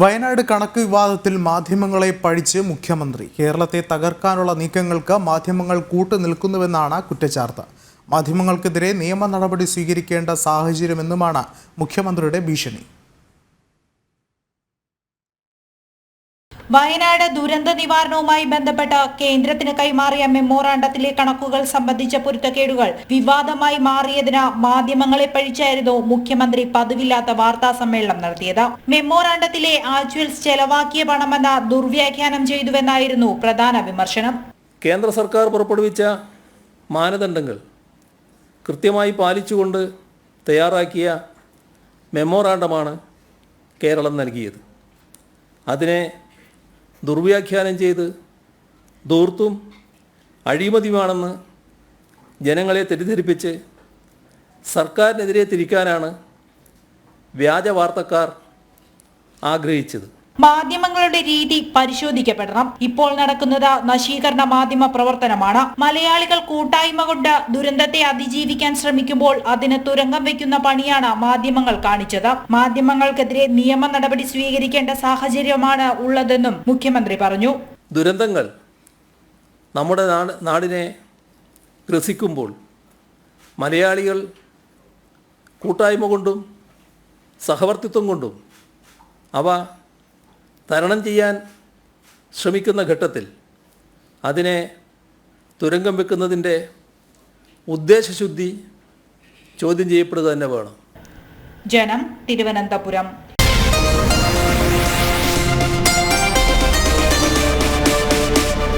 വയനാട് കണക്ക് വിവാദത്തിൽ മാധ്യമങ്ങളെ പഴിച്ച് മുഖ്യമന്ത്രി. കേരളത്തെ തകർക്കാനുള്ള നീക്കങ്ങൾക്ക് മാധ്യമങ്ങൾ കൂട്ടുനിൽക്കുന്നുവെന്നാണ് കുറ്റച്ചാർത്ത്. മാധ്യമങ്ങൾക്കെതിരെ നിയമ നടപടി സ്വീകരിക്കേണ്ട സാഹചര്യമെന്നുമാണ് മുഖ്യമന്ത്രിയുടെ ഭീഷണി. വയനാട് ദുരന്ത നിവാരണവുമായി ബന്ധപ്പെട്ട കേന്ദ്രത്തിന് കൈമാറിയ മെമ്മോറാണ്ടത്തിലെ കണക്കുകൾ സംബന്ധിച്ച പൊരുത്തക്കേടുകൾ വിവാദമായി മാറിയതിന് മാധ്യമങ്ങളെ പഴിച്ചായിരുന്നു മുഖ്യമന്ത്രി പതിവില്ലാത്ത വാർത്താ സമ്മേളനം നടത്തിയത്. മെമ്മോറാണ്ടത്തിലെ ആക്ച്വൽസ് ചെലവാക്കിയ പണമെന്ന ദുർവ്യാഖ്യാനം ചെയ്തുവെന്നായിരുന്നു പ്രധാന വിമർശനം. കേന്ദ്ര സർക്കാർ പുറപ്പെടുവിച്ച മാനദണ്ഡങ്ങൾ കൃത്യമായി പാലിച്ചുകൊണ്ട് തയ്യാറാക്കിയ മെമ്മോറാണ്ടമാണ് കേരളം നൽകിയത്. അതിനെ ദുർവ്യാഖ്യാനം ചെയ്ത് ധൂർത്തും അഴിമതിയുമാണെന്ന് ജനങ്ങളെ തെറ്റിദ്ധരിപ്പിച്ച് സർക്കാരിനെതിരെ തിരിക്കാനാണ് വ്യാജ വാർത്തക്കാർ ആഗ്രഹിച്ചത്. മാധ്യമങ്ങളുടെ രീതി പരിശോധിക്കപ്പെടണം. ഇപ്പോൾ നടക്കുന്നത് നശീകരണ മാധ്യമ പ്രവർത്തനമാണ്. മലയാളികൾ കൂട്ടായ്മ കൊണ്ട് ദുരന്തത്തെ അതിജീവിക്കാൻ ശ്രമിക്കുമ്പോൾ അതിന് തുരങ്കം വെക്കുന്ന പണിയാണ് മാധ്യമങ്ങൾ കാണിച്ചത്. മാധ്യമങ്ങൾക്കെതിരെ നിയമ നടപടി സ്വീകരിക്കേണ്ട സാഹചര്യമാണ് ഉള്ളതെന്നും മുഖ്യമന്ത്രി പറഞ്ഞു. ദുരന്തങ്ങൾ നമ്മുടെ നാടിനെ ഗ്രസിക്കുമ്പോൾ മലയാളികൾ കൂട്ടായ്മ കൊണ്ടും സഹവർത്തിത്വം കൊണ്ടും അവ തരണം ചെയ്യാൻ ശ്രമിക്കുന്ന ഘട്ടത്തിൽ അതിനെ തുരങ്കം വെക്കുന്നതിൻ്റെ ഉദ്ദേശശുദ്ധി ചോദ്യം ചെയ്യപ്പെടുക തന്നെ വേണം. ജനം, തിരുവനന്തപുരം.